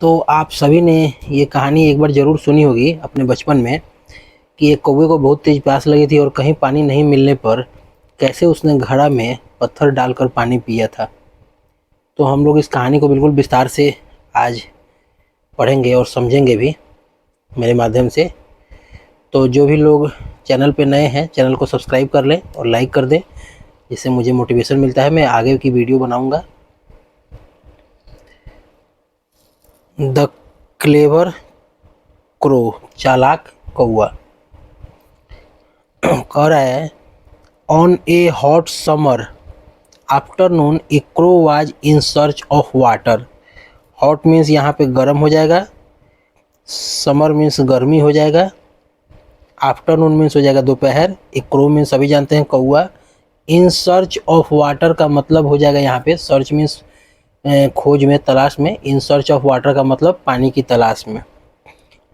तो आप सभी ने ये कहानी एक बार ज़रूर सुनी होगी अपने बचपन में कि एक कौवे को बहुत तेज़ प्यास लगी थी और कहीं पानी नहीं मिलने पर कैसे उसने घड़ा में पत्थर डालकर पानी पिया था। तो हम लोग इस कहानी को बिल्कुल विस्तार से आज पढ़ेंगे और समझेंगे भी मेरे माध्यम से। तो जो भी लोग चैनल पे नए हैं चैनल को सब्सक्राइब कर लें और लाइक कर दें, जिससे मुझे मोटिवेशन मिलता है, मैं आगे की वीडियो बनाऊँगा। द क्लेवर क्रो, चालाक कौआ। कह रहा है, on a hot summer afternoon A crow was in search of water. Hot means यहाँ पे गर्म हो जाएगा, समर मीन्स गर्मी हो जाएगा, आफ्टरनून मीन्स हो जाएगा दोपहर, ए क्रो मीन्स सभी जानते हैं कौआ। इन सर्च ऑफ वाटर का मतलब हो जाएगा यहाँ पे, सर्च मीन्स खोज में, तलाश में, इन सर्च ऑफ वाटर का मतलब पानी की तलाश में।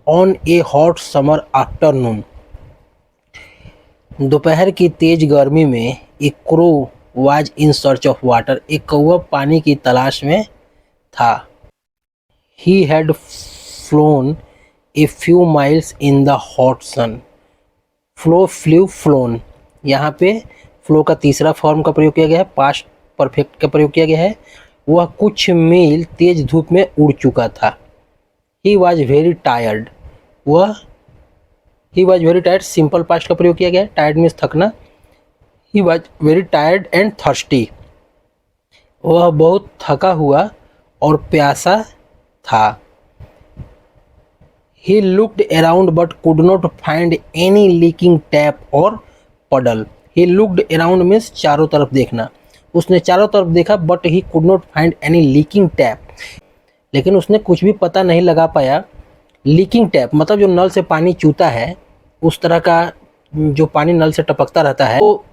On a hot summer afternoon, दोपहर की तेज गर्मी में, एक crow was in search of water, एक कौवा पानी की तलाश में था। He had flown a few miles in the hot sun. Flow, flew, flown, यहाँ पे फ्लो का तीसरा फॉर्म का प्रयोग किया गया है, पास्ट परफेक्ट का प्रयोग किया गया है। वह कुछ मील तेज धूप में उड़ चुका था। ही वॉज वेरी टायर्ड, वह he was very tired simple past का प्रयोग किया गया है, टायर्ड मीन्स थकना। He was very tired and thirsty, वह बहुत थका हुआ और प्यासा था। He looked around but could not find any leaking tap or puddle. He looked around means चारों तरफ देखना, उसने चारों तरफ देखा but he could not find any leaking tap, लेकिन उसने कुछ भी पता नहीं लगा पाया। लीकिंग टैप मतलब जो नल से पानी चूता है, उस तरह का जो पानी नल से टपकता रहता है, तो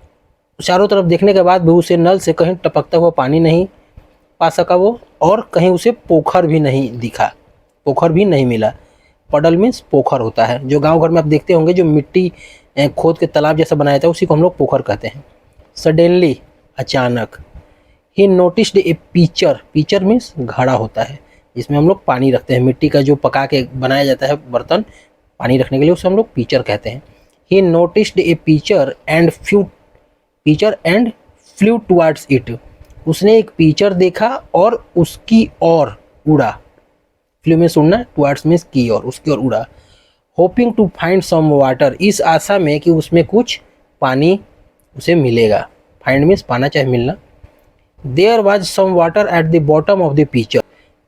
चारों तरफ देखने के बाद भी उसे नल से कहीं टपकता हुआ पानी नहीं पा सका वो, और कहीं उसे पोखर भी नहीं दिखा, पोखर भी नहीं मिला। पडल मीन्स पोखर होता है, जो गांव घर में आप देखते होंगे, जो मिट्टी खोद के तालाब जैसा बनाया था, उसी को हम लोग पोखर कहते हैं। सडनली, अचानक। ही नोटिस्ड ए पीचर, पीचर मीन्स घड़ा होता है जिसमें हम लोग पानी रखते हैं, मिट्टी का जो पका के बनाया जाता है बर्तन पानी रखने के लिए, उसे हम लोग पीचर कहते हैं। ही noticed A pitcher and flu towards it, उसने एक पीचर देखा और उसकी ओर उड़ा। फ्लू में उड़ना, टुवर्ड्स मीन्स की ओर, उसकी ओर उड़ा। Hoping to find some water, इस आशा में कि उसमें कुछ पानी उसे मिलेगा। फाइंड मीन्स पाना चाहे मिलना। There was some water at the bottom of the pitcher,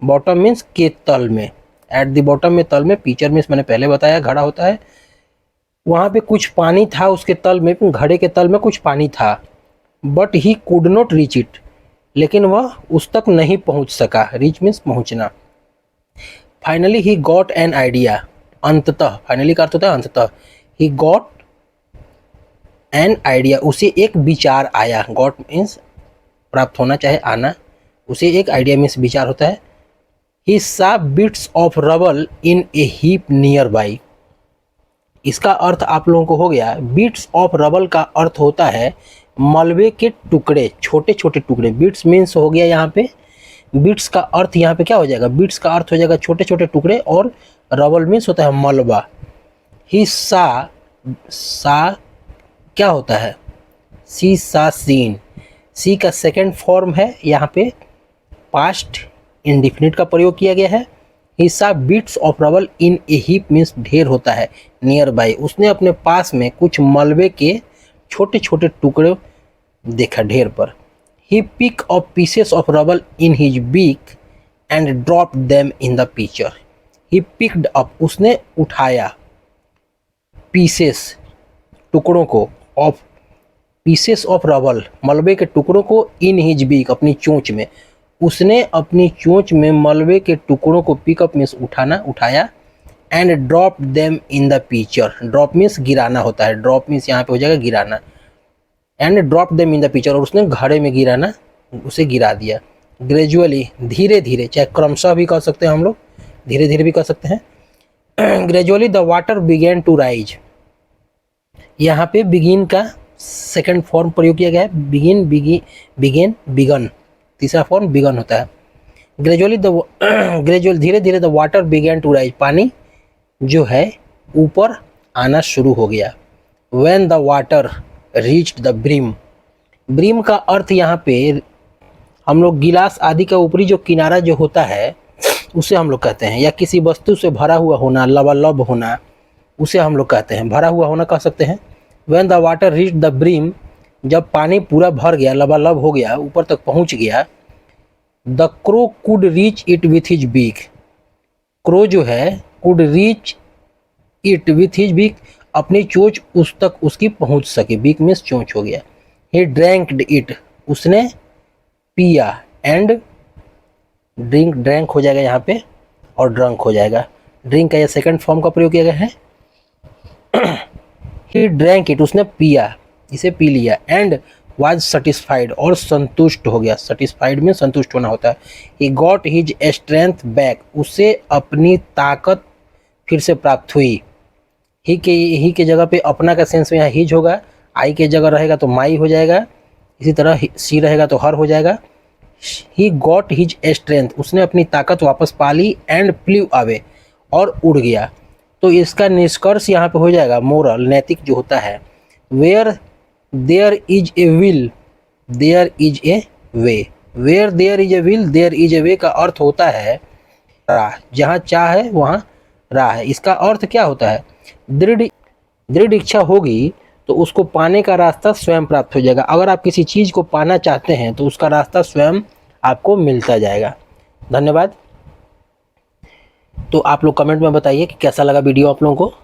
bottom means के तल में, एट द बॉटम में तल में, पीचर मीन्स मैंने पहले बताया घड़ा होता है, वहाँ पे कुछ पानी था उसके तल में, घड़े के तल में कुछ पानी था। But he could not reach it, लेकिन वह उस तक नहीं पहुँच सका, रीच मीन्स पहुँचना। Finally he got an idea, अंततः, फाइनली का अर्थ होता है अंततः। ही गॉट एन आइडिया, उसे एक विचार आया, गॉट मीन्स प्राप्त होना चाहे आना, उसे एक आइडिया मीन्स विचार होता है। He saw bits of rubble in a heap nearby, इसका अर्थ आप लोगों को हो गया। बिट्स ऑफ रबल का अर्थ होता है मलबे के टुकड़े, छोटे छोटे टुकड़े। बिट्स मीन्स हो गया यहाँ पे, बिट्स का अर्थ यहाँ पे क्या हो जाएगा, बिट्स का अर्थ हो जाएगा छोटे छोटे टुकड़े, और रबल मीन्स होता है मलबा। ही सा क्या होता है, सी सा सीन, सी का सेकेंड फॉर्म है, यहाँ पे पास्ट इंडिफिनिट का प्रयोग किया गया है। He saw bits of rubble in a heap means ढेर होता है, नियर बाई, उसने अपने पास में कुछ मलबे के छोटे छोटे टुकड़े देखा ढेर पर। He pick up pieces of rubble in his beak and drop them in the picture. He picked up, उसने उठाया, पीसेस टुकड़ों को, ऑफ पीसेस ऑफ रबल मलबे के टुकड़ों को, इन हिज बीक अपनी चोंच में, उसने अपनी चोंच में मलबे के टुकड़ों को पिकअप मीन्स उठाना, उठाया, and drop them in the picture, drop means गिराना होता है, ड्रॉप मीन्स यहाँ पे हो जाएगा गिराना, and drop them in the picture, और उसने घड़े में गिराना, उसे गिरा दिया। ग्रेजुअली, धीरे धीरे, चाहे क्रमशः भी कह सकते हैं हम लोग, धीरे धीरे भी कह सकते हैं। Gradually the water began to rise, यहाँ पे बिगिन का सेकंड फॉर्म प्रयोग किया गया है, बिगिन, बिगन, तीसरा फॉर्म बिगन होता है। ग्रेजुअली धीरे धीरे the water began to rise, पानी जो है ऊपर आना शुरू हो गया। When the water reached the brim, brim का अर्थ यहाँ पे हम लोग गिलास आदि का ऊपरी जो किनारा जो होता है उसे हम लोग कहते हैं, या किसी वस्तु से भरा हुआ होना, लबालब होना, उसे हम लोग कहते हैं, भरा हुआ होना कह सकते हैं। When the water reached the brim, जब पानी पूरा भर गया, लबालब हो गया, ऊपर तक पहुंच गया। The crow could reach it with his beak, crow जो है could reach it with his beak, अपनी चोंच उस तक उसकी पहुंच सके, बीक में चोंच हो गया। ही ड्रैंक्ड इट, उसने पिया, एंड ड्रैंक हो जाएगा यहाँ पे और ड्रंक हो जाएगा। ड्रिंक का यह सेकंड फॉर्म का प्रयोग किया गया है। ही ड्रैंक इट, उसने पिया, इसे पी लिया। एंड वाज सेटिस्फाइड, और संतुष्ट हो गया। सेटिस्फाइड में संतुष्ट होना होता है। He got his strength back, उसे अपनी ताकत फिर से प्राप्त हुई। ही के जगह पे अपना का सेंस में यहाँ हिज होगा, आई के जगह रहेगा तो माई हो जाएगा, इसी तरह सी रहेगा तो हर हो जाएगा। ही गॉट हिज स्ट्रेंथ, उसने अपनी ताकत वापस पा ली। एंड फ्ल्यू अवे, और उड़ गया। तो इसका निष्कर्ष यहाँ पे हो जाएगा, मोरल, नैतिक जो होता है, where there is a will there is a way, where there is a will there is a way का अर्थ होता है राह, जहाँ चाह है वहाँ राह है। इसका अर्थ क्या होता है, दृढ़ इच्छा होगी तो उसको पाने का रास्ता स्वयं प्राप्त हो जाएगा। अगर आप किसी चीज़ को पाना चाहते हैं तो उसका रास्ता स्वयं आपको मिलता जाएगा। धन्यवाद। तो आप लोग कमेंट में बताइए कि कैसा लगा वीडियो आप लोगों को।